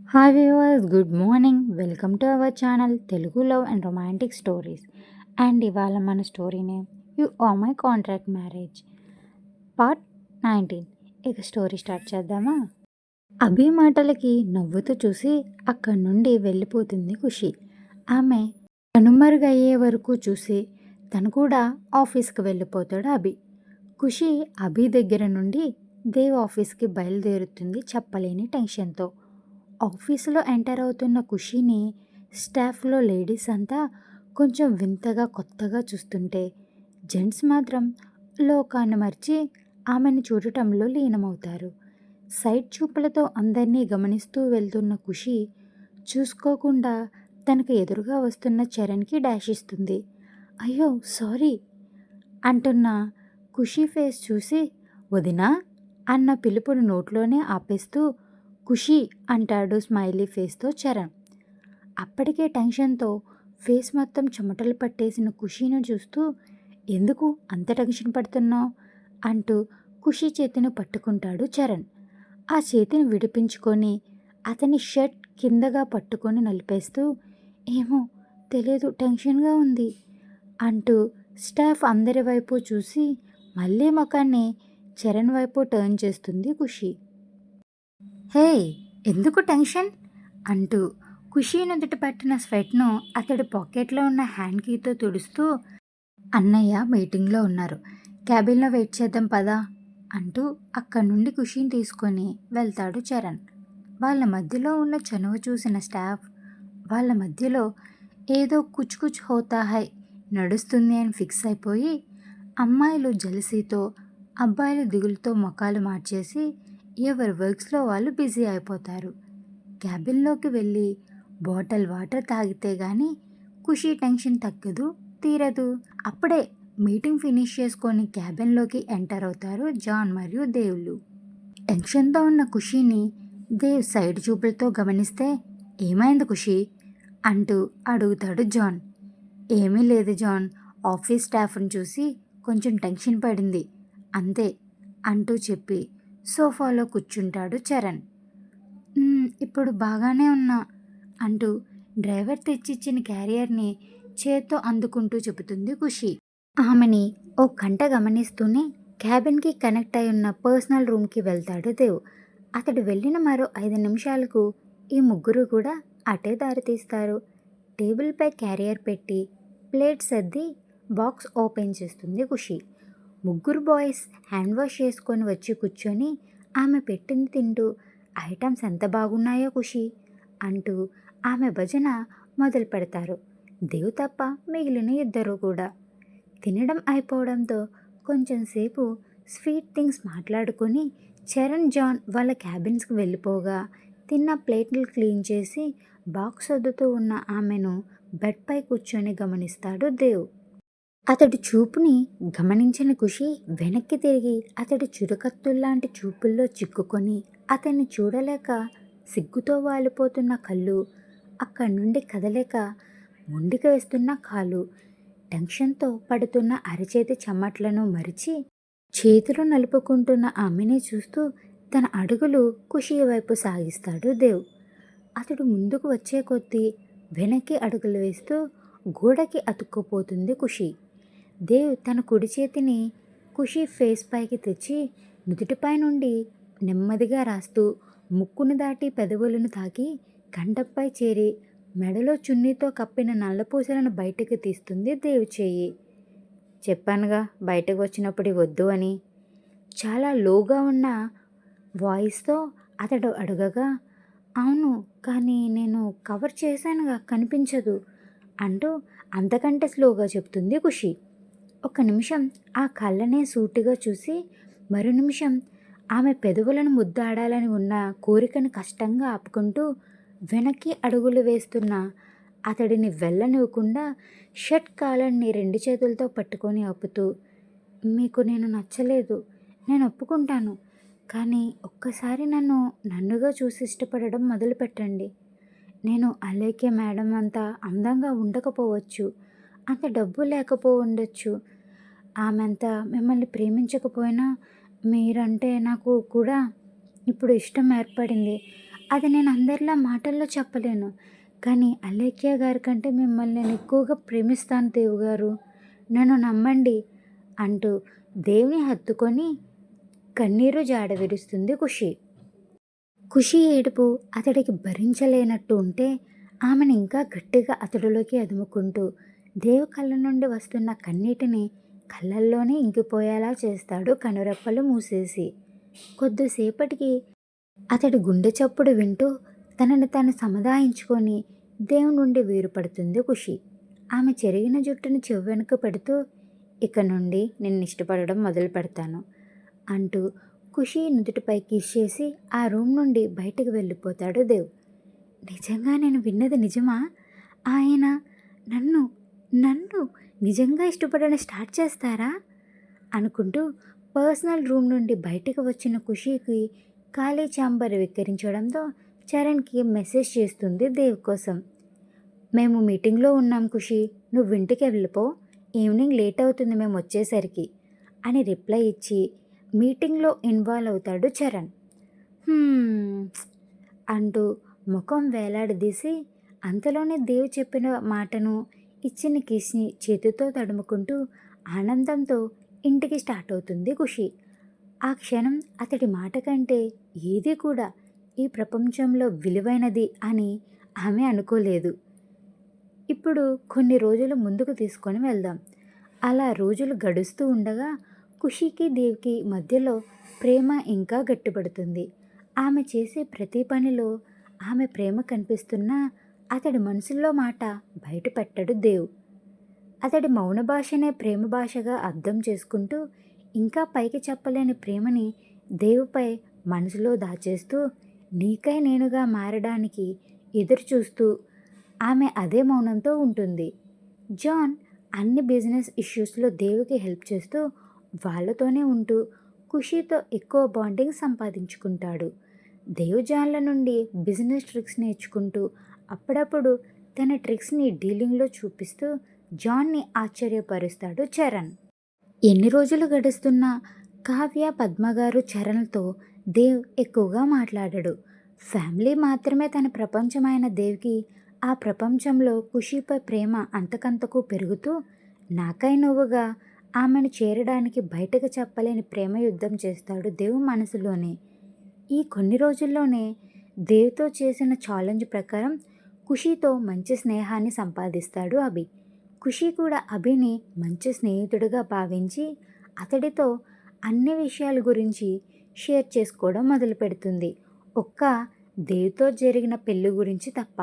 Hi viewers, good morning. Welcome to our channel Telugu love and romantic stories. And ఇవాళ మన story name you are my contract marriage part 19. ఇక story start చేద్దామా? అభి మాటలకి నవ్వుతూ చూసి అక్కడి నుండి వెళ్ళిపోతుంది ఖుషి. ఆమె కనుమరుగయ్యే వరకు చూసి తను కూడా ఆఫీస్కి వెళ్ళిపోతాడు అభి. ఖుషి అభి దగ్గర నుండి దేవ్ ఆఫీస్కి బయలుదేరుతుంది చెప్పలేని టెన్షన్తో. ఆఫీసులో ఎంటర్ అవుతున్న ఖుషీని స్టాఫ్లో లేడీస్ అంతా కొంచెం వింతగా కొత్తగా చూస్తుంటే జెంట్స్ మాత్రం లోకాన్ని మర్చి ఆమెను చూడటంలో లీనమవుతారు. సైడ్ చూపులతో అందరినీ గమనిస్తూ వెళ్తున్న ఖుషి చూసుకోకుండా తనకు ఎదురుగా వస్తున్న చరణ్కి డాష్ ఇస్తుంది. అయ్యో సారీ అంటున్న ఖుషి ఫేస్ చూసి వదినా అన్న పిలుపును నోట్లోనే ఆపేస్తూ ఖుషి అంటాడు స్మైలీ ఫేస్తో చరణ్. అప్పటికే టెన్షన్తో ఫేస్ మొత్తం చెమటలు పట్టేసిన ఖుషీని చూస్తూ ఎందుకు అంత టెన్షన్ పడుతున్నావు అంటూ ఖుషి చేతిని పట్టుకుంటాడు చరణ్. ఆ చేతిని విడిపించుకొని అతని షర్ట్ కిందగా పట్టుకొని నలిపేస్తూ ఏమో తెలియదు టెన్షన్గా ఉంది అంటూ స్టాఫ్ అందరి వైపు చూసి మళ్ళీ ముఖాన్ని చరణ్ వైపు టర్న్ చేస్తుంది ఖుషి. హే ఎందుకు టెన్షన్ అంటూ ఖుషీ నుదుట పట్టిన స్వెట్ను అతడి పాకెట్లో ఉన్న హ్యాండ్ కీతో తుడుస్తూ అన్నయ్య మీటింగ్లో ఉన్నారు, క్యాబిన్లో వెయిట్ చేద్దాం పదా అంటూ అక్కడి నుండి ఖుషీని తీసుకొని వెళ్తాడు చరణ్. వాళ్ళ మధ్యలో ఉన్న చనువు చూసిన స్టాఫ్ వాళ్ళ మధ్యలో ఏదో కుచ్ కుచ్ హోతా హై నడుస్తుంది అని ఫిక్స్ అయిపోయి అమ్మాయిలు జలసీతో అబ్బాయిలు దిగులుతో ముఖాలు మార్చేసి ఎవరి వర్క్స్లో వాళ్ళు బిజీ అయిపోతారు. క్యాబిన్లోకి వెళ్ళి బాటిల్ వాటర్ తాగితే కానీ ఖుషీ టెన్షన్ తగ్గదు, తీరదు. అప్పుడే మీటింగ్ ఫినిష్ చేసుకొని క్యాబిన్లోకి ఎంటర్ అవుతారు జాన్ మరియు దేవుళ్ళు. టెన్షన్తో ఉన్న ఖుషీని దేవ్ సైడ్ చూపులతో గమనిస్తే ఏమైంది ఖుషీ అంటూ అడుగుతాడు జాన్. ఏమీ లేదు జాన్, ఆఫీస్ స్టాఫ్ని చూసి కొంచెం టెన్షన్ పడింది అంతే అంటూ చెప్పి సోఫాలో కూర్చుంటాడు చరణ్. ఇప్పుడు బాగానే ఉన్నా అంటూ డ్రైవర్ తెచ్చిచ్చిన క్యారియర్ని చేత్తో అందుకుంటూ చెబుతుంది ఖుషి. ఆమెని ఓ గంట గమనిస్తూనే క్యాబిన్కి కనెక్ట్ అయి ఉన్న పర్సనల్ రూమ్కి వెళ్తాడు దేవ్. అతడు వెళ్ళిన మరో 5 నిమిషాలకు ఈ ముగ్గురు కూడా అటే దారి తీస్తారు. టేబుల్పై క్యారియర్ పెట్టి ప్లేట్ సర్ది బాక్స్ ఓపెన్ చేస్తుంది ఖుషి. ముగ్గురు బాయ్స్ హ్యాండ్ వాష్ చేసుకొని వచ్చి కూర్చొని ఆమె పెట్టింది తింటూ ఐటమ్స్ ఎంత బాగున్నాయో ఖుషి అంటూ ఆమె భజన మొదలు పెడతారు. దేవ్ తప్ప మిగిలిన ఇద్దరు కూడా. తినడం అయిపోవడంతో కొంచెం సేపు స్వీట్ థింగ్స్ మాట్లాడుకొని చరణ్ జాన్ వాళ్ళ క్యాబిన్స్కి వెళ్ళిపోగా తిన్న ప్లేట్లు క్లీన్ చేసి బాక్స్ సర్దుతూ ఉన్న ఆమెను బెడ్పై కూర్చొని గమనిస్తాడు దేవ్. అతడి చూపుని గమనించిన ఖుషి వెనక్కి తిరిగి అతడి చురకత్తుల్లాంటి చూపుల్లో చిక్కుకొని అతన్ని చూడలేక సిగ్గుతో వాలిపోతున్న కళ్ళు, అక్కడి నుండి కదలేక మొండికి వేస్తున్న కాలు, టెన్షన్తో పడుతున్న అరచేతి చెమట్లను మరిచి చేతులు నలుపుకుంటున్న ఆమెని చూస్తూ తన అడుగులు ఖుషి వైపు సాగిస్తాడు దేవ్. అతడు ముందుకు వచ్చే కొద్దీ వెనక్కి అడుగులు వేస్తూ గోడకి అతుక్కుపోతుంది ఖుషి. దేవ్ తన కుడి చేతిని ఖుషి ఫేస్ పైకి తెచ్చి నుదుటిపై నుండి నెమ్మదిగా రాస్తూ ముక్కును దాటి పెదవులను తాకి కంఠంపై చేరి మెడలో చున్నీతో కప్పిన నల్లపూసలను బయటకు తీస్తుంది దేవ్ చేయి. చెప్పానుగా బయటకు వచ్చినప్పుడు వద్దు అని చాలా లోగా ఉన్న వాయిస్తో అతడు అడగగా అవును కానీ నేను కవర్ చేశానుగా కనిపించదు అంటూ అంతకంటే స్లోగా చెప్తుంది ఖుషి. ఒక నిమిషం ఆ కళ్ళనే సూటిగా చూసి మరో నిమిషం ఆమె పెదవులను ముద్దాడాలని ఉన్న కోరికను కష్టంగా ఆపుకుంటూ వెనక్కి అడుగులు వేస్తున్న అతడిని వెళ్ళనివ్వకుండా షర్ట్ కాలర్ని 2 చేతులతో పట్టుకొని ఆపుతూ మీకు నేను నచ్చలేదు, నేను ఒప్పుకుంటాను, కానీ ఒక్కసారి నన్నుగా చూసి ఇష్టపడడం మొదలుపెట్టండి. నేను అలేకే మేడం అంత అందంగా ఉండకపోవచ్చు, అంత డబ్బు లేకపోవచ్చు, ఆమె అంత మిమ్మల్ని ప్రేమించకపోయినా మీరంటే నాకు కూడా ఇప్పుడు ఇష్టం ఏర్పడింది. అది నేను అందరిలా మాటల్లో చెప్పలేను. కానీ అలేఖ్య గారి కంటే మిమ్మల్ని నేను ఎక్కువగా ప్రేమిస్తాను దేవుగారు. నన్ను నమ్మండి అంటూ దేవుని హత్తుకొని కన్నీరు జాడ విరుస్తుంది ఖుషి. ఖుషి ఏడుపు అతడికి భరించలేనట్టు ఉంటే ఆమెను ఇంకా గట్టిగా అతడిలోకి అదుముకుంటూ దేవు కళ్ళ నుండి వస్తున్న కన్నీటిని కళ్ళల్లోనే ఇంకిపోయేలా చేస్తాడు కనురెప్పలు మూసేసి. కొద్దిసేపటికి అతడి గుండె చప్పుడు వింటూ తనని తాను సముదాయించుకొని దేవుని నుండి వేరుపడుతుంది ఖుషి. ఆమె చెరిగిన జుట్టుని చెవ్వెనుక పెడుతూ ఇక నుండి నిన్ను ఇష్టపడడం మొదలు పెడతాను అంటూ ఖుషి నుదుటిపై కిస్ చేసి ఆ రూమ్ నుండి బయటకు వెళ్ళిపోతాడు దేవ్. నిజంగా నేను విన్నది నిజమా? ఆయన నన్ను నన్ను నిజంగా ఇష్టపడడం స్టార్ట్ చేస్తారా అనుకుంటూ పర్సనల్ రూమ్ నుండి బయటకు వచ్చిన ఖుషీకి ఖాళీ ఛాంబర్ విక్కిరించడంతో చరణ్కి మెసేజ్ చేస్తుంది దేవ్ కోసం. మేము మీటింగ్లో ఉన్నాం ఖుషి, నువ్వు ఇంటికి వెళ్ళిపో, ఈవినింగ్ లేట్ అవుతుంది మేము వచ్చేసరికి అని రిప్లై ఇచ్చి మీటింగ్లో ఇన్వాల్వ్ అవుతాడు చరణ్. అంటూ ముఖం వేలాడదీసి అంతలోనే దేవ్ చెప్పిన మాటను ఇచ్చిన కిస్ని చేతితో తడుముకుంటూ ఆనందంతో ఇంటికి స్టార్ట్ అవుతుంది ఖుషి. ఆ క్షణం అతడి మాట కంటే ఏది కూడా ఈ ప్రపంచంలో విలువైనది అని ఆమె అనుకోలేదు. ఇప్పుడు కొన్ని రోజులు ముందుకు తీసుకొని వెళ్దాం. అలా రోజులు గడుస్తూ ఉండగా ఖుషీకి దేవ్కి మధ్యలో ప్రేమ ఇంకా గట్టిపడుతుంది. ఆమె చేసే ప్రతి పనిలో ఆమె ప్రేమ కనిపిస్తున్నా అతడి మనసులో మాట బయట పెట్టడు దేవ్. అతడి మౌన భాషనే ప్రేమ భాషగా అర్థం చేసుకుంటూ ఇంకా పైకి చెప్పలేని ప్రేమని దేవుపై మనసులో దాచేస్తూ నీకై నేనుగా మారడానికి ఎదురు చూస్తూ ఆమె అదే మౌనంతో ఉంటుంది. జాన్ అన్ని బిజినెస్ ఇష్యూస్లో దేవుకి హెల్ప్ చేస్తూ వాళ్ళతోనే ఉంటూ ఖుషీతో ఎక్కువ బాండింగ్ సంపాదించుకుంటాడు. దేవ్ జాన్ల నుండి బిజినెస్ ట్రిక్స్ నేర్చుకుంటూ అప్పుడప్పుడు తన ట్రిక్స్ని డీలింగ్లో చూపిస్తూ జాన్ని ఆశ్చర్యపరుస్తాడు చరణ్. ఎన్ని రోజులు గడుస్తున్నా కావ్య పద్మగారు చరణ్తో దేవ్ ఎక్కువగా మాట్లాడాడు. ఫ్యామిలీ మాత్రమే తన ప్రపంచమైన దేవ్కి ఆ ప్రపంచంలో ఖుషీపై ప్రేమ అంతకంతకు పెరుగుతూ నాకై నువ్వుగా ఆమెను చేరడానికి బయటకు చెప్పలేని ప్రేమ యుద్ధం చేస్తాడు దేవ్ మనసులోనే. ఈ కొన్ని రోజుల్లోనే దేవ్తో చేసిన ఛాలెంజ్ ప్రకారం ఖుషీతో మంచి స్నేహాన్ని సంపాదిస్తాడు అభి. ఖుషీ కూడా అభిని మంచి స్నేహితుడిగా భావించి అతడితో అన్ని విషయాల గురించి షేర్ చేసుకోవడం మొదలు పెడుతుంది. ఒక్క దేవ్తో జరిగిన పెళ్ళి గురించి తప్ప.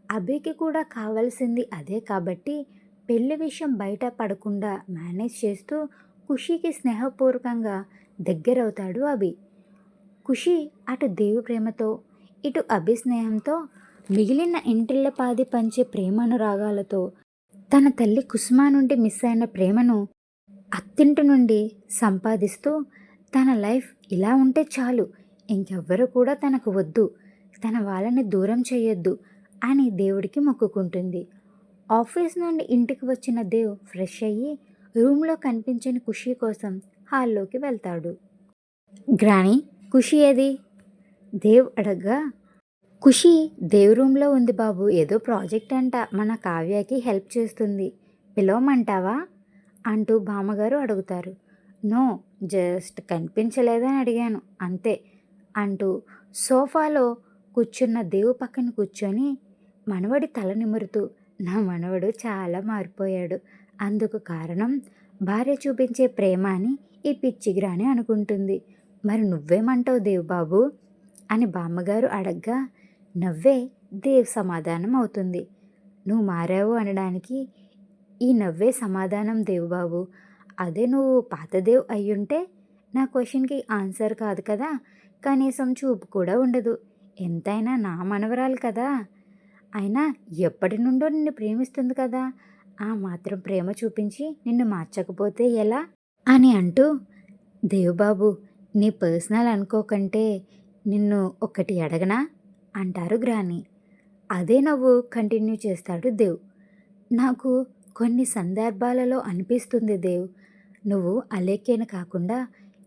అభికి కూడా కావాల్సింది అదే కాబట్టి పెళ్లి విషయం బయట పడకుండా మేనేజ్ చేస్తూ ఖుషీకి స్నేహపూర్వకంగా దగ్గరవుతాడు అభి. ఖుషి అటు దేవి ప్రేమతో ఇటు అభి స్నేహంతో మిగిలిన ఇంటిల్లపాది పంచే ప్రేమానురాగాలతో తన తల్లి కుసుమ నుండి మిస్ అయిన ప్రేమను అత్తింటి నుండి సంపాదిస్తూ తన లైఫ్ ఇలా ఉంటే చాలు, ఇంకెవ్వరు కూడా తనకు వద్దు, తన వాళ్ళని దూరం చేయొద్దు అని దేవుడికి మొక్కుకుంటుంది. ఆఫీస్ నుండి ఇంటికి వచ్చిన దేవ్ ఫ్రెష్ అయ్యి రూమ్లో కనిపించని ఖుషి కోసం హాల్లోకి వెళ్తాడు. గ్రాని, ఖుషి ఏది? దేవ్ అడగ్గా ఖుషి దేవ్ రూమ్లో ఉంది బాబు, ఏదో ప్రాజెక్ట్ అంట, మన కావ్యకి హెల్ప్ చేస్తుంది, పిలవమంటావా అంటూ బామ్మగారు అడుగుతారు. నో, జస్ట్ కనిపించలేదని అడిగాను అంతే అంటూ సోఫాలో కూర్చున్న దేవు పక్కన కూర్చొని మనవడి తల నిమురుతూ నా మనవడు చాలా మారిపోయాడు, అందుకు కారణం భార్య చూపించే ప్రేమ అని ఈ పిచ్చిగ్రాని అనుకుంటుంది. మరి నువ్వేమంటావు దేవ్ బాబు అని బామ్మగారు అడగ్గా నవ్వే దేవ్ సమాధానం అవుతుంది. నువ్వు మారావు అనడానికి ఈ నవ్వే సమాధానం దేవ్ బాబు. అదే నువ్వు పాతదేవ్ అయ్యుంటే నా క్వశ్చన్కి ఆన్సర్ కాదు కదా, కనీసం చూపు కూడా ఉండదు, ఎంతైనా నా మనవరాలు కదా, అయినా ఎప్పటి నుండో నిన్ను ప్రేమిస్తుంది కదా, ఆ మాత్రం ప్రేమ చూపించి నిన్ను మార్చకపోతే ఎలా అని అంటూ దేవ్బాబు నీ పర్సనల్ అనుకోకంటే నిన్ను ఒకటి అడగనా అంటారు గ్రాని. అదే నవ్వు కంటిన్యూ చేస్తాడు దేవ్. నాకు కొన్ని సందర్భాలలో అనిపిస్తుంది దేవ్, నువ్వు అలేఖ్యను కాకుండా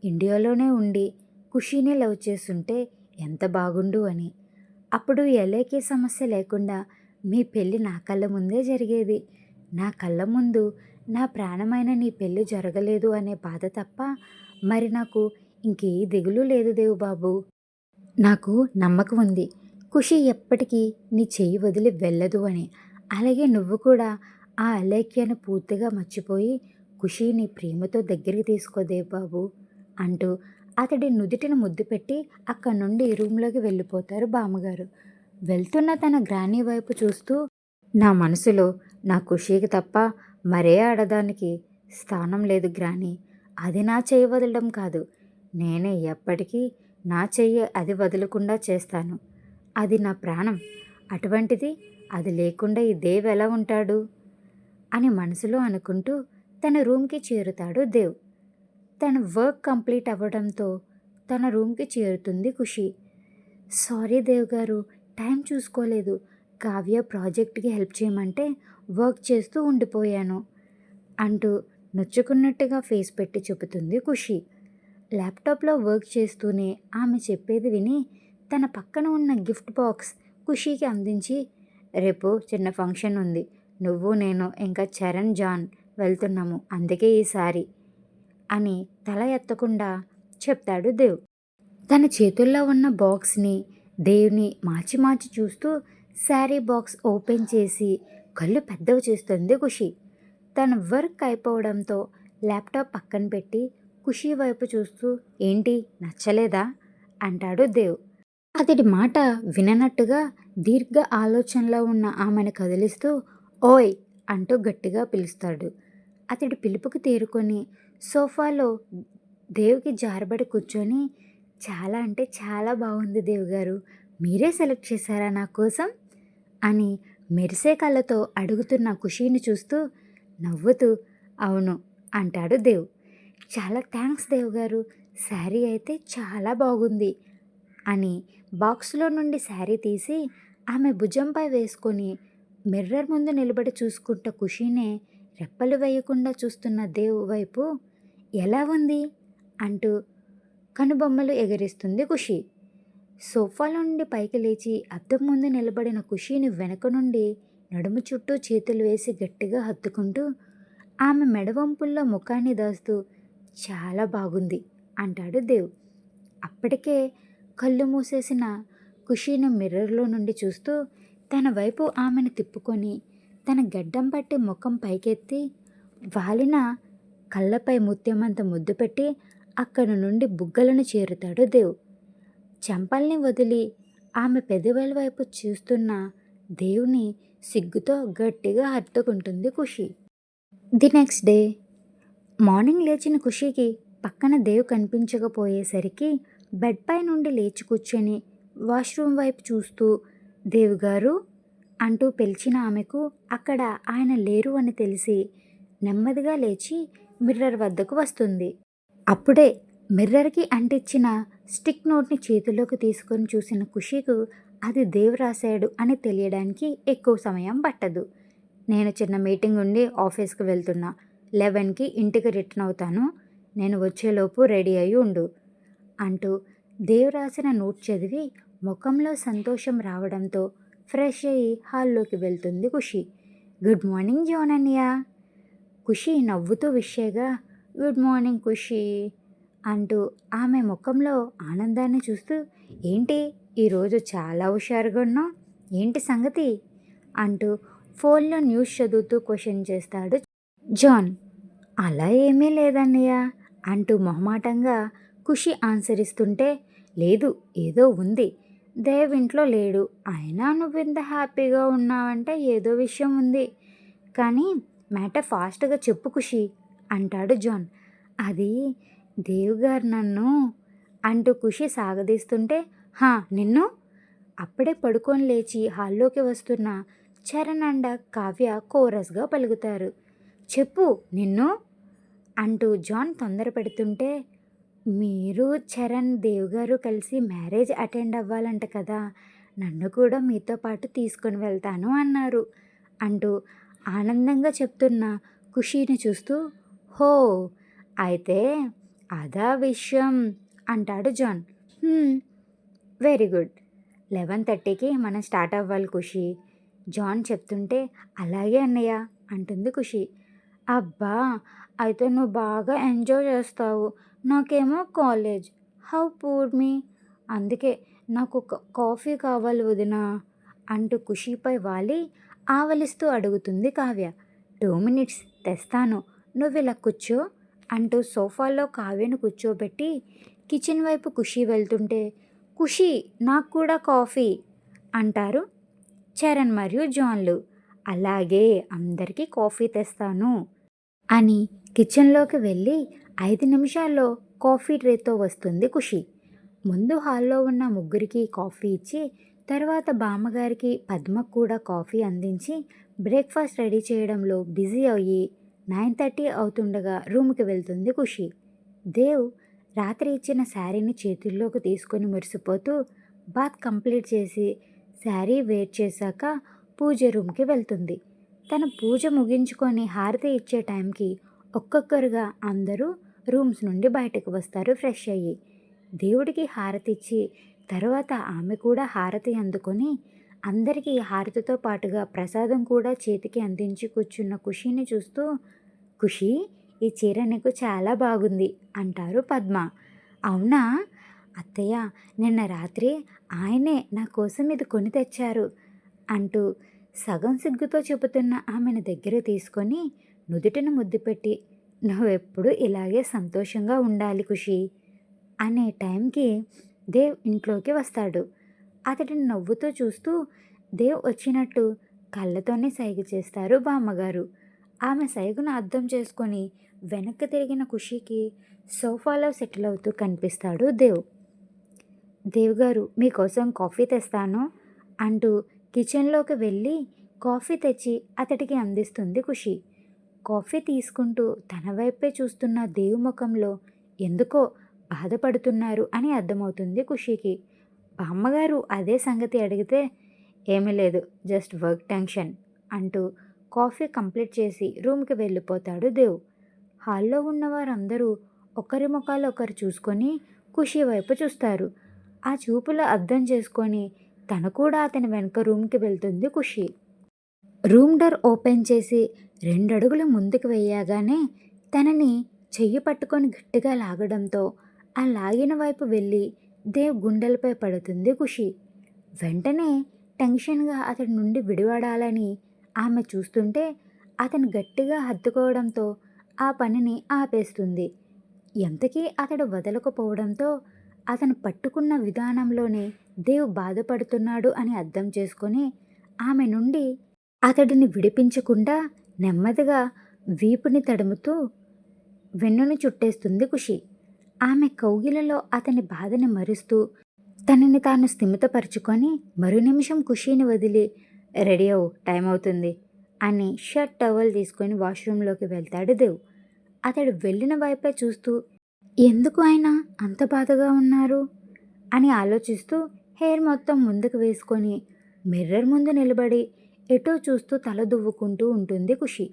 ఇండియాలోనే ఉండి ఖుషీని లవ్ చేస్తుంటే ఎంత బాగుండు అని. అప్పుడు ఎలాకే సమస్య లేకుండా మీ పెళ్ళి నా కళ్ళ ముందే జరిగేది. నా కళ్ళ ముందు నా ప్రాణమైన నీ పెళ్ళి జరగలేదు అనే బాధ తప్ప మరి నాకు ఇంకే దిగులు లేదు దేవుబాబు. నాకు నమ్మకం ఉంది ఖుషి ఎప్పటికీ నీ చెయ్యి వదిలి వెళ్ళదు అని. అలాగే నువ్వు కూడా ఆ అలేఖ్యను పూర్తిగా మర్చిపోయి ఖుషీని ప్రేమతో దగ్గరికి తీసుకో దేవబాబు అంటూ అతడి నుదిటిని ముద్దు పెట్టి అక్కడి నుండి రూమ్లోకి వెళ్ళిపోతారు బామ్మగారు. వెళ్తున్న తన గ్రానీ వైపు చూస్తూ నా మనసులో నా ఖుషీకి తప్ప మరే ఆడదానికి స్థానం లేదు గ్రానీ. అది నా చెయ్యి వదలడం కాదు, నేనే ఎప్పటికీ నా చెయ్యి అది వదలకుండా చేస్తాను. అది నా ప్రాణం. అటువంటిది అది లేకుండా ఈ దేవ్ ఎలా ఉంటాడు అని మనసులో అనుకుంటూ తన రూమ్కి చేరుతాడు దేవ్. తన వర్క్ కంప్లీట్ అవ్వడంతో తన రూమ్కి చేరుతుంది ఖుషి. సారీ దేవ్ గారు, టైం చూసుకోలేదు. కావ్య ప్రాజెక్ట్కి హెల్ప్ చేయమంటే వర్క్ చేస్తూ ఉండిపోయాను అంటూ నొచ్చుకున్నట్టుగా ఫేస్ పెట్టి చెబుతుంది ఖుషి. ల్యాప్టాప్లో వర్క్ చేస్తూనే ఆమె చెప్పేది విని తన పక్కన ఉన్న గిఫ్ట్ బాక్స్ ఖుషీకి అందించి, రేపు చిన్న ఫంక్షన్ ఉంది, నువ్వు నేను ఇంకా చరణ్ జాన్ వెళ్తున్నాము, అందుకే ఈసారి అని తల ఎత్తకుండా చెప్తాడు దేవ్. తన చేతుల్లో ఉన్న బాక్స్ని దేవ్ని మార్చి మార్చి చూస్తూ శారీ బాక్స్ ఓపెన్ చేసి కళ్ళు పెద్దవి చేస్తుంది ఖుషి. తన వర్క్ అయిపోవడంతో ల్యాప్టాప్ పక్కన పెట్టి ఖుషి వైపు చూస్తూ, ఏంటి నచ్చలేదా అంటాడు దేవ్. అతడి మాట విననట్టుగా దీర్ఘ ఆలోచనలో ఉన్న ఆమెను కదిలిస్తూ ఓయ్ అంటూ గట్టిగా పిలుస్తాడు. అతడి పిలుపుకి తేరుకొని సోఫాలో దేవ్కి జారబడి కూర్చొని, చాలా అంటే చాలా బాగుంది దేవ్ గారు, మీరే సెలెక్ట్ చేశారా నా కోసం అని మెరిసే కళ్ళతో అడుగుతున్న ఖుషీని చూస్తూ నవ్వుతూ అవును అంటాడు దేవ్. చాలా థ్యాంక్స్ దేవ్ గారు, శారీ అయితే చాలా బాగుంది అని బాక్స్లో నుండి శారీ తీసి ఆమె భుజంపై వేసుకొని మిర్రర్ ముందు నిలబడి చూసుకుంట ఖుషీనే రెప్పలు వేయకుండా చూస్తున్న దేవ్ వైపు ఎలా ఉంది అంటూ కనుబొమ్మలు ఎగరేస్తుంది ఖుషి. సోఫాలో నుండి పైకి లేచి అద్దం ముందు నిలబడిన ఖుషీని వెనక నుండి నడుము చుట్టూ చేతులు వేసి గట్టిగా హత్తుకుంటూ ఆమె మెడవంపుల్లో ముఖాన్ని దాస్తూ చాలా బాగుంది అంటాడు దేవ్. అప్పటికే కళ్ళు మూసేసిన ఖుషీని మిర్రర్లో నుండి చూస్తూ తన వైపు ఆమెను తిప్పుకొని తన గడ్డం పట్టి ముఖం పైకెత్తి వాలిన కళ్ళపై ముత్యమంత ముద్దు పెట్టి అక్కడి నుండి బుగ్గలను చేరుతాడు దేవ్. చెంపల్ని వదిలి ఆమె పెదవుల వైపు చూస్తున్న దేవుని సిగ్గుతో గట్టిగా హత్తుకుంటుంది ఖుషి. ది నెక్స్ట్ డే మార్నింగ్ లేచిన ఖుషీకి పక్కన దేవ్ కనిపించకపోయేసరికి బెడ్ పై నుండి లేచి కూర్చొని వాష్రూమ్ వైపు చూస్తూ దేవ్ గారు అంటూ పిలిచిన ఆమెకు అక్కడ ఆయన లేరు అని తెలిసి నెమ్మదిగా లేచి మిర్రర్ వద్దకు వస్తుంది. అప్పుడే మిర్రర్కి అంటించిన స్టిక్ నోట్ని చేతిలోకి తీసుకొని చూసిన ఖుషీకు అది దేవ్ రాశాడు అని తెలియడానికి ఎక్కువ సమయం పట్టదు. నేను చిన్న మీటింగ్ ఉండి ఆఫీస్కి వెళ్తున్నా, 11కి ఇంటికి రిటర్న్ అవుతాను, నేను వచ్చేలోపు రెడీ అయి ఉండు అంటూ దేవ్ రాసిన నోట్ చదివి ముఖంలో సంతోషం రావడంతో ఫ్రెష్ అయ్యి హాల్లోకి వెళ్తుంది ఖుషి. గుడ్ మార్నింగ్ జాన్ అన్నయ్య. ఖుషి నవ్వుతూ విషయగా గుడ్ మార్నింగ్ ఖుషి అంటూ ఆమె ముఖంలో ఆనందాన్ని చూస్తూ, ఏంటి ఈరోజు చాలా హుషారుగా ఉన్నావు, ఏంటి సంగతి అంటూ ఫోన్లో న్యూస్ చదువుతూ క్వశ్చన్ చేస్తాడు జాన్. అలా ఏమీ లేదన్నయ్య అంటూ మొహమాటంగా ఖుషి ఆన్సర్ ఇస్తుంటే, లేదు ఏదో ఉంది, దేవ్ ఇంట్లో లేడు, అయినా నువ్వింత హ్యాపీగా ఉన్నావంటే ఏదో విషయం ఉంది, కానీ మ్యాటర్ ఫాస్ట్గా చెప్పు ఖుషి అంటాడు జాన్. అది దేవ్ గారు నన్ను అంటూ ఖుషి సాగదీస్తుంటే, హా నిన్ను అప్పుడే పడుకొని లేచి హాల్లోకి వస్తున్న చరణ్ అండ్ కావ్య కోరస్గా పలుకుతారు. చెప్పు నిన్ను అంటూ జాన్ తొందర పెడుతుంటే, మీరు చరణ్ దేవ్ గారు కలిసి మ్యారేజ్ అటెండ్ అవ్వాలంట కదా, నన్ను కూడా మీతో పాటు తీసుకొని వెళ్తాను అన్నారు అంటూ ఆనందంగా చెప్తున్న ఖుషీని చూస్తూ, హో అయితే అదా విషయం అంటాడు జాన్. వెరీ గుడ్, 11:30కి మనం స్టార్ట్ అవ్వాలి ఖుషి. జాన్ చెప్తుంటే అలాగే అన్నయ్య అంటుంది ఖుషి. అబ్బా! అయితే నువ్వు బాగా ఎంజాయ్ చేస్తావు. నాకేమో కాలేజ్. హౌ పూర్ మీ. అందుకే నాకు ఒక కాఫీ కావాలి వదినా అంటూ ఖుషీపై వాలి ఆవలిస్తూ అడుగుతుంది కావ్య. 2 మినిట్స్ తెస్తాను. నువ్విలా కూర్చో అంటూ సోఫాలో కావ్యను కూర్చోబెట్టి కిచెన్ వైపు ఖుషి వెళ్తుంటే, ఖుషి నాకు కూడా కాఫీ అంటారు చరణ్ మరియు జాన్లు. అలాగే అందరికీ కాఫీ తెస్తాను అని కిచెన్లోకి వెళ్ళి 5 నిమిషాల్లో కాఫీ ట్రేతో వస్తుంది ఖుషి. ముందు హాల్లో ఉన్న ముగ్గురికి కాఫీ ఇచ్చి తర్వాత బామ్మగారికి పద్మకు కూడా కాఫీ అందించి బ్రేక్ఫాస్ట్ రెడీ చేయడంలో బిజీ అయ్యి 9:30 అవుతుండగా రూమ్కి వెళ్తుంది ఖుషి. దేవ్ రాత్రి ఇచ్చిన శారీని చేతుల్లోకి తీసుకొని మురిసిపోతూ బాత్ కంప్లీట్ చేసి శారీ వేర్ చేశాక పూజ రూమ్కి వెళ్తుంది. తన పూజ ముగించుకొని హారతి ఇచ్చే టైంకి ఒక్కొక్కరుగా అందరూ రూమ్స్ నుండి బయటకు వస్తారు ఫ్రెష్ అయ్యి. దేవుడికి హారతి ఇచ్చి తర్వాత ఆమె కూడా హారతి అందుకొని అందరికీ హారతితో పాటుగా ప్రసాదం కూడా చేతికి అందించి కూర్చున్న ఖుషీని చూస్తూ, ఖుషి ఈ చీర నీకు చాలా బాగుంది అంటారు పద్మ. అవునా అత్తయ్య, నిన్న రాత్రి ఆయనే నా కోసం ఇది కొని తెచ్చారు అంటూ సగం సిగ్గుతో చెబుతున్న ఆమెను దగ్గర తీసుకొని నుదుటిన ముద్దు పెట్టి, నువ్వెప్పుడు ఇలాగే సంతోషంగా ఉండాలి ఖుషి అనే టైంకి దేవ్ ఇంట్లోకి వస్తాడు. అతడిని నవ్వుతూ చూస్తూ దేవ్ వచ్చినట్టు కళ్ళతోనే సైగ చేస్తారు బామ్మగారు. ఆమె సైగును అర్థం చేసుకొని వెనక్కి తిరిగిన ఖుషీకి సోఫాలో సెటిల్ అవుతూ కనిపిస్తాడు దేవ్. దేవ్ గారు మీకోసం కాఫీ తెస్తాను అంటూ కిచెన్లోకి వెళ్ళి కాఫీ తెచ్చి అతడికి అందిస్తుంది ఖుషి. కాఫీ తీసుకుంటూ తన వైపే చూస్తున్న దేవ్ ముఖంలో ఎందుకో బాధపడుతున్నారు అని అర్థమవుతుంది ఖుషీకి. బామ్మగారు అదే సంగతి అడిగితే, ఏమీ లేదు జస్ట్ వర్క్ టెన్షన్ అంటూ కాఫీ కంప్లీట్ చేసి రూమ్కి వెళ్ళిపోతాడు దేవ్. హాల్లో ఉన్న వారందరూ ఒకరి ముఖాలు ఒకరు చూసుకొని ఖుషి వైపు చూస్తారు. ఆ చూపులో అర్థం చేసుకొని తను కూడా అతని వెనక రూమ్కి వెళ్తుంది ఖుషి. రూమ్ డోర్ ఓపెన్ చేసి 2 అడుగులు ముందుకు వేయగానే తనని చెయ్యి పట్టుకొని గట్టిగా లాగడంతో ఆ లాగిన వైపు వెళ్ళి దేవ్ గుండెలపై పడుతుంది ఖుషి. వెంటనే టెన్షన్గా అతడి నుండి విడిపడాలని ఆమె చూస్తుంటే అతను గట్టిగా హత్తుకోవడంతో ఆ పనిని ఆపేస్తుంది. ఎంతకీ అతడు వదలకపోవడంతో అతను పట్టుకున్న విధానంలోనే దేవ్ బాధపడుతున్నాడు అని అర్థం చేసుకొని ఆమె నుండి అతడిని విడిపించకుండా నెమ్మదిగా వీపుని తడుముతూ వెన్నుని చుట్టేస్తుంది ఖుషి. ఆమె కౌగిలలో అతని బాధని మరుస్తూ తనని తాను స్థిమితపరుచుకొని మరు నిమిషం ఖుషీని వదిలి, రెడీ అవ్వు టైం అవుతుంది అని షర్ట్ టవల్ తీసుకొని వాష్రూమ్లోకి వెళ్తాడు దేవ్. అతడు వెళ్ళిన వైపే చూస్తూ ఎందుకు ఆయన అంత బాధగా ఉన్నారు అని ఆలోచిస్తూ హెయిర్ మొత్తం ముందుకు వేసుకొని మిర్రర్ ముందు నిలబడి ఎటో చూస్తూ తల దువ్వుకుంటూ ఉంటుంది ఖుషి.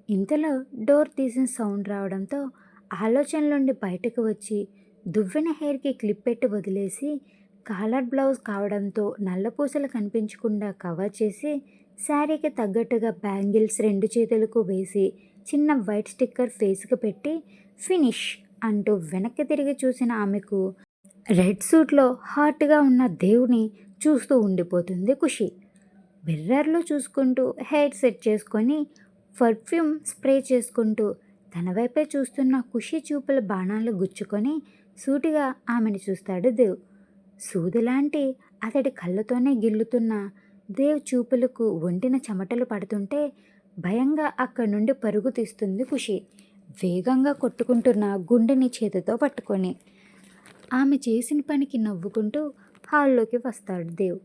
ఇంతలో డోర్ తీసిన సౌండ్ రావడంతో ఆలోచనలుండి బయటకు వచ్చి దువ్వెన హెయిర్కి క్లిప్ పెట్టి వదిలేసి కాలర్ బ్లౌజ్ కావడంతో నల్లపూసలు కనిపించకుండా కవర్ చేసి శారీకి తగ్గట్టుగా బ్యాంగిల్స్ 2 చేతులకు వేసి చిన్న వైట్ స్టిక్కర్ ఫేస్కి పెట్టి ఫినిష్ అంటూ వెనక్కి తిరిగి చూసిన ఆమెకు రెడ్ సూట్లో హాట్గా ఉన్న దేవుని చూస్తూ ఉండిపోతుంది ఖుషి. మిర్రర్లో చూసుకుంటూ హెయిర్ సెట్ చేసుకొని పర్ఫ్యూమ్ స్ప్రే చేసుకుంటూ తన వైపే చూస్తున్న ఖుషి చూపుల బాణాలు గుచ్చుకొని సూటిగా ఆమెను చూస్తాడు దేవ్. సూదిలాంటి అతడి కళ్ళతోనే గిల్లుతున్న దేవ్ చూపులకు ఒంటిన చెమటలు పడుతుంటే భయంగా అక్కడి నుండి పరుగు తీస్తుంది ఖుషి, వేగంగా కొట్టుకుంటున్న గుండెని చేతితో పట్టుకొని. ఆమె చేసిన పనికి నవ్వుకుంటూ హాల్లోకి వస్తాడు దేవ్.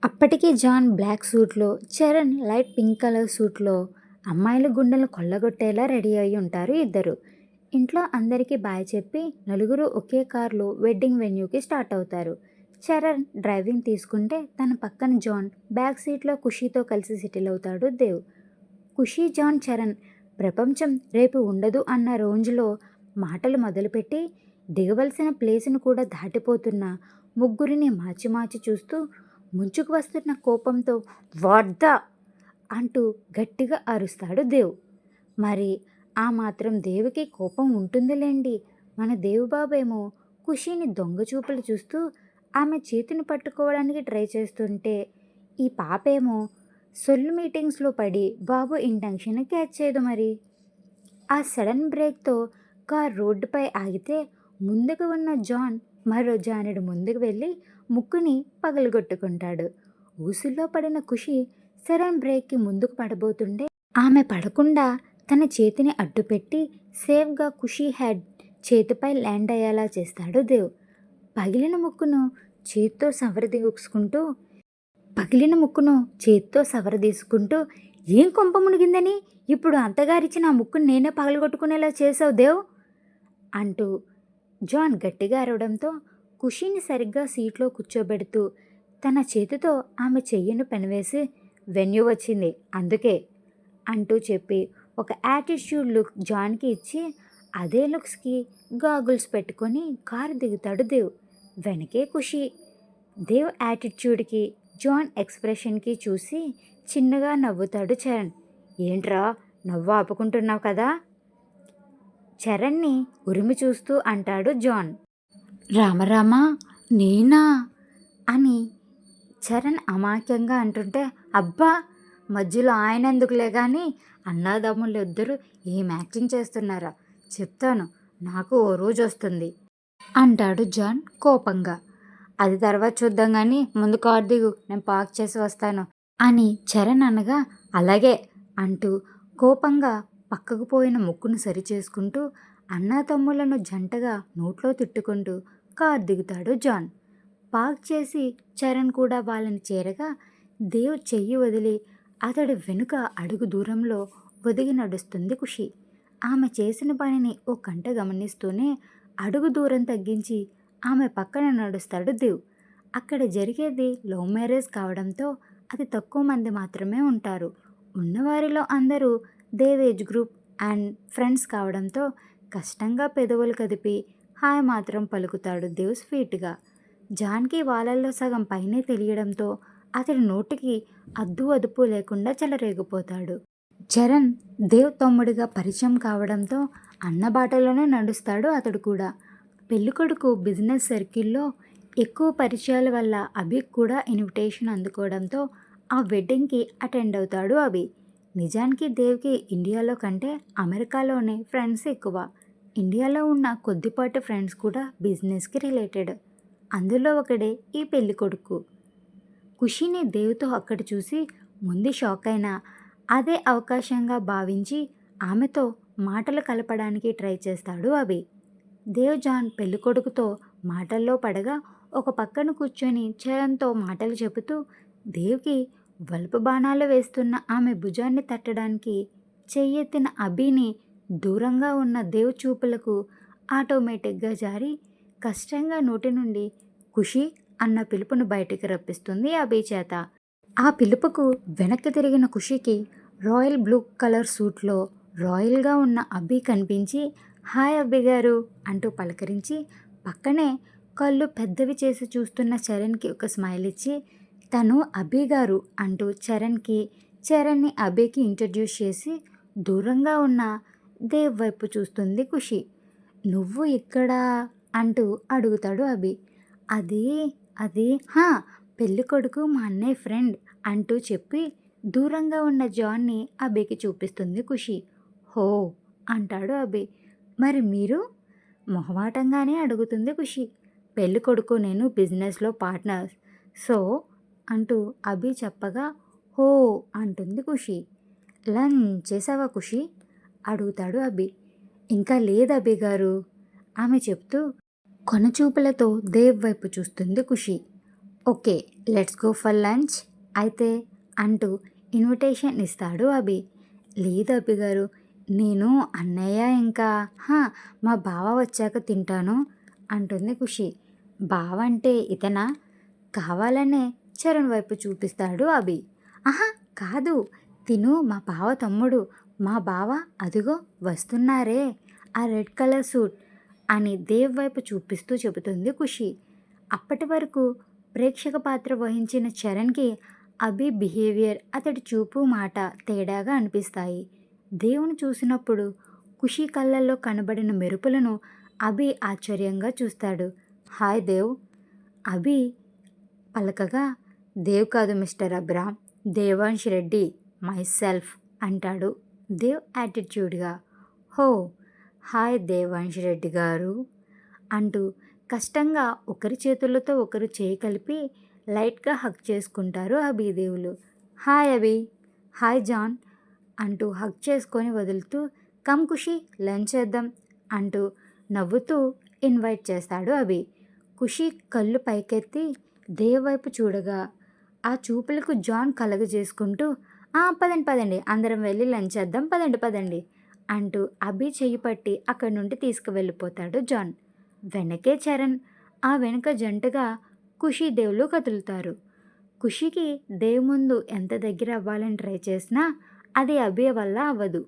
అప్పటికే జాన్ బ్లాక్ సూట్లో, చరణ్ లైట్ పింక్ కలర్ సూట్లో అమ్మాయిల గుండెలు కొల్లగొట్టేలా రెడీ అయి ఉంటారు ఇద్దరు. ఇంట్లో అందరికీ బాయ్ చెప్పి నలుగురు ఒకే కార్లో వెడ్డింగ్ వెన్యూకి స్టార్ట్ అవుతారు. చరణ్ డ్రైవింగ్ తీసుకుంటే తన పక్కన జాన్ బ్యాక్ సీట్లో ఖుషీతో కలిసి సెటిల్ అవుతాడు దేవ్. ఖుషీ, జాన్, చరణ్ ప్రపంచం రేపు ఉండదు అన్న రేంజ్లో మాటలు మొదలుపెట్టి దిగవలసిన ప్లేసును కూడా దాటిపోతున్న ముగ్గురిని మార్చి మార్చి చూస్తూ ముంచుకు వస్తున్న కోపంతో వార్దా అంటూ గట్టిగా అరుస్తాడు దేవ్. మరి ఆ మాత్రం దేవుకి కోపం ఉంటుందిలేండి. మన దేవుబాబేమో ఖుషీని దొంగచూపులు చూస్తూ ఆమె చేతిని పట్టుకోవడానికి ట్రై చేస్తుంటే ఈ పాపేమో సొల్లు మీటింగ్స్లో పడి బాబు ఇంటెన్షన్ క్యాచ్ చేయదు. మరి ఆ సడన్ బ్రేక్తో కార్ రోడ్డుపై ఆగితే ముందుకు ఉన్న జాన్ మరో జానెడు ముందుకు వెళ్ళి ముక్కుని పగలగొట్టుకుంటాడు. ఊసుల్లో పడిన ఖుషి సడన్ బ్రేక్కి ముందుకు పడబోతుండే ఆమె పడకుండా తన చేతిని అడ్డుపెట్టి సేఫ్గా ఖుషి హెడ్ చేతిపై ల్యాండ్ అయ్యేలా చేస్తాడు దేవ్. పగిలిన ముక్కును చేత్తో సవరదీసుకుంటూ ఏం కొంప మునిగిందని ఇప్పుడు అంతగారిచ్చి నా ముక్కును నేనే పగలగొట్టుకునేలా చేసావు దేవ్ అంటూ జాన్ గట్టిగా అరవడంతో ఖుషీని సరిగ్గా సీట్లో కూర్చోబెడుతూ తన చేతితో ఆమె చెయ్యిని పెనవేసి వెన్యూ వచ్చింది అందుకే అంటూ చెప్పి ఒక యాటిట్యూడ్ లుక్ జాన్కి ఇచ్చి అదే లుక్స్కి గాగుల్స్ పెట్టుకొని కారు దిగుతాడు దేవ్. వెనకే ఖుషి. దేవ్ యాటిట్యూడ్కి జాన్ ఎక్స్ప్రెషన్కి చూసి చిన్నగా నవ్వుతాడు చరణ్. ఏంట్రా నవ్వు ఆపుకుంటున్నావు కదా చరణ్ని ఉరిమి చూస్తూ అంటాడు జాన్. రామరామా నేనా అని చరణ్ అమాయకంగా అంటుంటే అబ్బా మధ్యలో ఆయన ఎందుకులే కానీ అన్నదమ్ములు ఇద్దరు ఏం యాక్టింగ్ చేస్తున్నారా చెప్తాను నాకు ఓ రోజు వస్తుంది అంటాడు జాన్ కోపంగా. అది తర్వాత చూద్దాం కానీ ముందు కార్ దిగు నేను పార్క్ చేసి వస్తాను అని చరణ్ అనగా అలాగే అంటూ కోపంగా పక్కకు పోయిన ముక్కును సరిచేసుకుంటూ అన్నా తమ్ములను జంటగా నోట్లో తిట్టుకుంటూ కార్ దిగుతాడు జాన్. పార్క్ చేసి చరణ్ కూడా వాళ్ళని చేరగా దేవ్ చెయ్యి వదిలి అతడి వెనుక అడుగు దూరంలో ఒదిగి నడుస్తుంది ఖుషి. ఆమె చేసిన పనిని ఓ కంట గమనిస్తూనే అడుగు దూరం తగ్గించి ఆమె పక్కన నడుస్తాడు దేవ్. అక్కడ జరిగేది లవ్ మ్యారేజ్ కావడంతో అతి తక్కువ మంది మాత్రమే ఉంటారు. ఉన్నవారిలో అందరూ దేవ్ ఏజ్ గ్రూప్ అండ్ ఫ్రెండ్స్ కావడంతో కష్టంగా పెదవులు కదిపి హాయ్ మాత్రం పలుకుతాడు దేవ్ స్వీట్గా. జాన్కి వాళ్ళల్లో సగం పైనే తెలియడంతో అతడి నోటికి అద్దు అదుపు లేకుండా చెలరేగిపోతాడు. చరణ్ దేవ్ తమ్ముడిగా పరిచయం కావడంతో అన్నబాటలోనే నడుస్తాడు అతడు కూడా. పెళ్ళికొడుకు బిజినెస్ సర్కిల్లో ఎక్కువ పరిచయాల వల్ల అభికి కూడా ఇన్విటేషన్ అందుకోవడంతో ఆ వెడ్డింగ్కి అటెండ్ అవుతాడు అభి. నిజానికి దేవ్కి ఇండియాలో కంటే అమెరికాలోనే ఫ్రెండ్స్ ఎక్కువ. ఇండియాలో ఉన్న కొద్దిపాటి ఫ్రెండ్స్ కూడా బిజినెస్కి రిలేటెడ్. అందులో ఒకడే ఈ పెళ్ళికొడుకు. ఖుషీని దేవ్తో అక్కడ చూసి ముందు షాక్ అయినా అదే అవకాశంగా భావించి ఆమెతో మాటలు కలపడానికి ట్రై చేస్తాడు అభి. దేవ్ జాన్ పెళ్ళికొడుకుతో మాటల్లో పడగా ఒక పక్కన కూర్చొని చరణ్తో మాటలు చెబుతూ దేవ్కి వలుపు బాణాలు వేస్తున్న ఆమె భుజాన్ని తట్టడానికి చెయ్యెత్తిన అభిని దూరంగా ఉన్న దేవ్ చూపులకు ఆటోమేటిక్గా జారి కష్టంగా నోటి నుండి ఖుషి అన్న పిలుపును బయటికి రప్పిస్తుంది అభి చేత. ఆ పిలుపుకు వెనక్కి తిరిగిన ఖుషికి రాయల్ బ్లూ కలర్ సూట్లో రాయల్గా ఉన్న అభి కనిపించి హాయ్ అభి గారు అంటూ పలకరించి పక్కనే కళ్ళు పెద్దవి చేసి చూస్తున్న చరణ్కి ఒక స్మైల్ ఇచ్చి తను అభి గారు అంటూ చరణ్ని అభికి ఇంట్రడ్యూస్ చేసి దూరంగా ఉన్న దేవ్ వైపు చూస్తుంది ఖుషి. నువ్వు ఇక్కడ అంటూ అడుగుతాడు అభి. అది పెళ్ళికొడుకు మా అన్నయ్య ఫ్రెండ్ అంటూ చెప్పి దూరంగా ఉన్న జాన్ని అభికి చూపిస్తుంది ఖుషి. హో అంటాడు అభి. మరి మీరు మొహమాటంగానే అడుగుతుంది ఖుషి. పెళ్ళికొడుకు నేను బిజినెస్లో పార్ట్నర్స్ సో అంటూ అభి చెప్పగా హో అంటుంది ఖుషి. లంచ్ చేసావా ఖుషి అడుగుతాడు అభి. ఇంకా లేదు అభి గారు ఆమె చెప్తూ కొనచూపులతో దేవ్ వైపు చూస్తుంది Khushi. Okay let's go for lunch అయితే అంటూ ఇన్విటేషన్ ఇస్తాడు అభి. లేదు అభి గారు నేను అన్నయ్య ఇంకా మా బావ వచ్చాక తింటాను అంటుంది ఖుషి. బావ అంటే ఇతనా కావాలనే చరణ్ వైపు చూపిస్తాడు అభి. కాదు తిను మా బావ తమ్ముడు మా బావ అదిగో వస్తున్నారే ఆ రెడ్ కలర్ సూట్ అని దేవ్ వైపు చూపిస్తూ చెబుతుంది ఖుషి. అప్పటి వరకు ప్రేక్షక పాత్ర వహించిన చరణ్కి అభి బిహేవియర్, అతడి చూపు మాట తేడాగా అనిపిస్తాయి. దేవుని చూసినప్పుడు ఖుషి కళ్ళల్లో కనబడిన మెరుపులను అభి ఆశ్చర్యంగా చూస్తాడు. హాయ్ దేవ్. అభి పలకగా, దేవ్ కాదు mister Abram, Devansh Reddy myself అంటాడు దేవ్ యాటిట్యూడ్గా. హో, హాయ్ దేవాంశ్ రెడ్డి గారు అంటూ కష్టంగా ఒకరి చేతులతో ఒకరు చేయి కలిపి లైట్గా హగ్ చేసుకుంటారు అభిదేవులు. హాయ్ అభి, హాయ్ జాన్ అంటూ హగ్ చేసుకొని వదులుతూ కమ్ ఖుషి లంచ్ చేద్దాం అంటూ నవ్వుతూ ఇన్వైట్ చేస్తాడు అభి. ఖుషి కళ్ళు పైకెత్తి దేవ్ వైపు చూడగా ఆ చూపులకు జాన్ కలగజేసుకుంటూ పదండి పదండి అందరం వెళ్ళి లంచ్ చేద్దాం, పదండి పదండి అంటూ అభి చెయ్యి పట్టి అక్కడి నుండి తీసుకువెళ్ళిపోతాడు జాన్. వెనకే చరణ్, ఆ వెనుక జంటగా ఖుషి దేవులు కదులుతారు. ఖుషికి దేవ్ ముందు ఎంత దగ్గర అవ్వాలని ట్రై చేసినా అది అభి వల్ల అవ్వదు.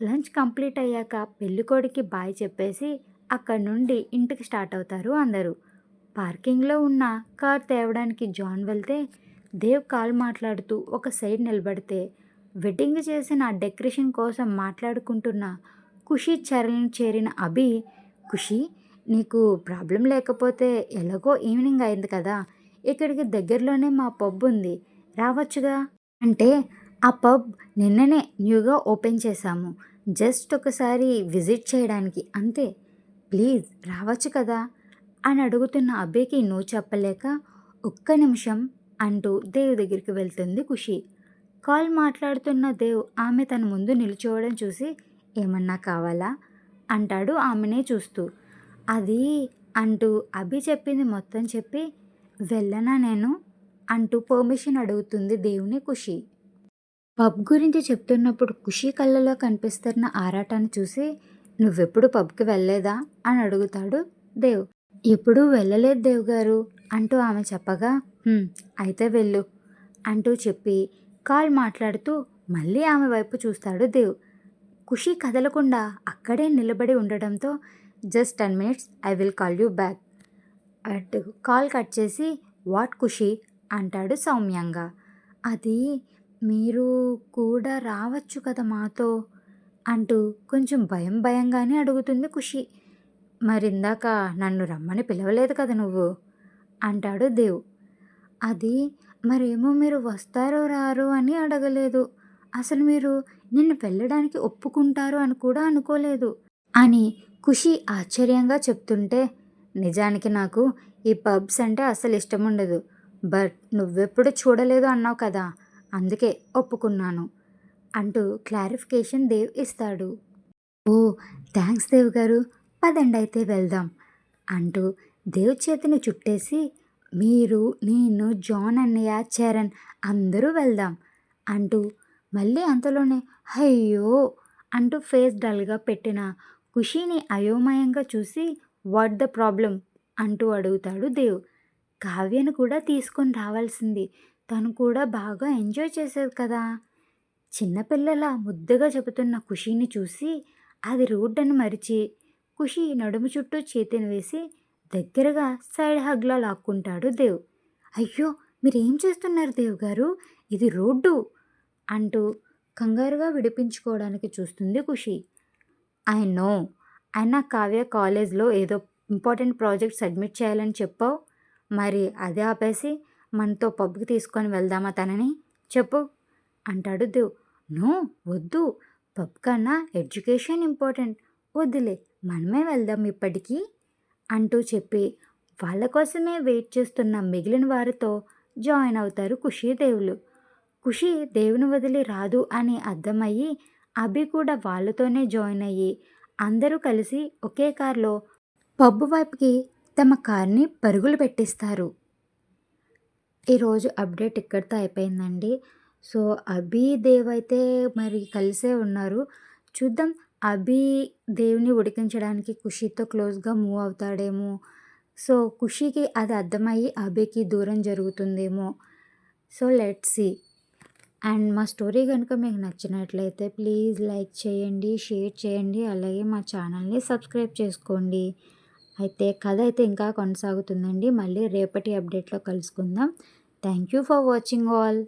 లంచ్ కంప్లీట్ అయ్యాక పెళ్ళికొడికి బాయ్ చెప్పేసి అక్కడి నుండి ఇంటికి స్టార్ట్ అవుతారు అందరూ. పార్కింగ్లో ఉన్న కార్ తేవడానికి జాన్ వెళ్తే దేవ్ కాల్ మాట్లాడుతూ ఒక సైడ్ నిలబడితే వెడ్డింగ్ చేసిన డెకరేషన్ కోసం మాట్లాడుకుంటున్న ఖుషి చరణ్ చేరిన అభి, ఖుషి నీకు ప్రాబ్లం లేకపోతే ఎలాగో ఈవినింగ్ అయింది కదా, ఇక్కడికి దగ్గరలోనే మా పబ్ ఉంది, రావచ్చుగా అంటే ఆ పబ్ నిన్ననే న్యూగా ఓపెన్ చేశాము, జస్ట్ ఒకసారి విజిట్ చేయడానికి అంతే, ప్లీజ్ రావచ్చు కదా అని అడుగుతున్న అబ్బేకి నో చెప్పలేక ఒక్క నిమిషం అంటూ దేవ్ దగ్గరికి వెళ్తుంది ఖుషి. కాల్ మాట్లాడుతున్న దేవ్ ఆమె తన ముందు నిల్చోవడం చూసి ఏమన్నా కావాలా అంటాడు ఆమెనే చూస్తూ. అది అంటూ అభి చెప్పింది మొత్తం చెప్పి వెళ్ళనా నేను అంటూ పర్మిషన్ అడుగుతుంది దేవుని ఖుషి. పబ్ గురించి చెప్తున్నప్పుడు ఖుషి కళ్ళలో కనిపిస్తున్న ఆరాటాన్ని చూసి నువ్వెప్పుడు పబ్కి వెళ్ళలేదా అని అడుగుతాడు దేవ్. ఎప్పుడూ వెళ్ళలేదు దేవ్ గారు అంటూ ఆమె చెప్పగా అయితే వెళ్ళు అంటూ చెప్పి కాల్ మాట్లాడుతూ మళ్ళీ ఆమె వైపు చూస్తాడు దేవ్. ఖుషి కదలకుండా అక్కడే నిలబడి ఉండడంతో just 10 minutes I will call you back అంటూ కాల్ కట్ చేసి వాట్ ఖుషి అంటాడు సౌమ్యంగా. అది మీరు కూడా రావచ్చు కదా మాతో అంటూ కొంచెం భయం భయంగానే అడుగుతుంది ఖుషి. మరిందాక నన్ను రమ్మని పిలవలేదు కదా నువ్వు అంటాడు దేవ్. అది మరేమో మీరు వస్తారో రారో అని అడగలేదు, అసలు మీరు నిన్ను వెళ్ళడానికి ఒప్పుకుంటారు అని కూడా అనుకోలేదు అని ఖుషి ఆశ్చర్యంగా చెప్తుంటే, నిజానికి నాకు ఈ పబ్స్ అంటే అసలు ఇష్టం ఉండదు, బట్ నువ్వెప్పుడు చూడలేదు అన్నావు కదా అందుకే ఒప్పుకున్నాను అంటూ క్లారిఫికేషన్ దేవ్ ఇస్తాడు. ఓ థ్యాంక్స్ దేవ్ గారు, పదండి అయితే వెళ్దాం అంటూ దేవ్ చేతిని చుట్టేసి మీరు నేను జాన్ అన్నయ్య చరణ్ అందరూ వెళ్దాం అంటూ మళ్ళీ అంతలోనే అయ్యో అంటూ ఫేస్ డల్గా పెట్టిన ఖుషీని అయోమయంగా చూసి వాట్ ద ప్రాబ్లం అంటూ అడుగుతాడు దేవ్. కావ్యను కూడా తీసుకొని రావాల్సింది, తను కూడా బాగా ఎంజాయ్ చేసేది కదా. చిన్నపిల్లల ముద్దుగా చెబుతున్న ఖుషీని చూసి అది రూడ్ అని మరిచి ఖుషి నడుము చుట్టూ చేతిని వేసి దగ్గరగా సైడ్ హగ్లా లాక్కుంటాడు దేవ్. అయ్యో మీరేం చేస్తున్నారు దేవ్ గారు, ఇది రోడ్డు అంటూ కంగారుగా విడిపించుకోవడానికి చూస్తుంది ఖుషి. ఐ నో, అయినా కావ్య కాలేజ్లో ఏదో ఇంపార్టెంట్ ప్రాజెక్ట్ సబ్మిట్ చేయాలని చెప్పావు, మరి అదే ఆపేసి మనతో పబ్కి తీసుకొని వెళ్దామా తనని చెప్పు అంటాడు దేవ్. నో వద్దు, పబ్ కన్నా ఎడ్యుకేషన్ ఇంపార్టెంట్, వద్దులే మనమే వెళ్దాం ఇప్పటికీ అంటూ చెప్పి వాళ్ళ కోసమే వెయిట్ చేస్తున్న మిగిలిన వారితో జాయిన్ అవుతారు ఖుషి దేవులు. ఖుషి దేవుని వదిలి రాదు అని అర్థమయ్యి అభి కూడా వాళ్ళతోనే జాయిన్ అయ్యి అందరూ కలిసి ఒకే కార్లో పబ్ వైపుకి తమ కార్ని పరుగులు పెట్టిస్తారు. ఈరోజు అప్డేట్ ఇక్కడితో అయిపోయిందండి. సో అభి దేవ్ అయితే మరి కలిసే ఉన్నారు. చూద్దాం అభి దేవుని ఉడికించడానికి ఖుషితో క్లోజ్గా మూవ్ అవుతాడేమో. సో ఖుషికి అది అర్థమయ్యి అభికి దూరం జరుగుతుందేమో. So let's see. అండ్ మా స్టోరీ కనుక మీకు నచ్చినట్లయితే ప్లీజ్ లైక్ చేయండి, షేర్ చేయండి, అలాగే మా ఛానల్ని సబ్స్క్రైబ్ చేసుకోండి. అయితే కథ అయితే ఇంకా కొనసాగుతుందండి. మళ్ళీ రేపటి అప్డేట్‌లో కలుసుకుందాం. Thank you for watching all.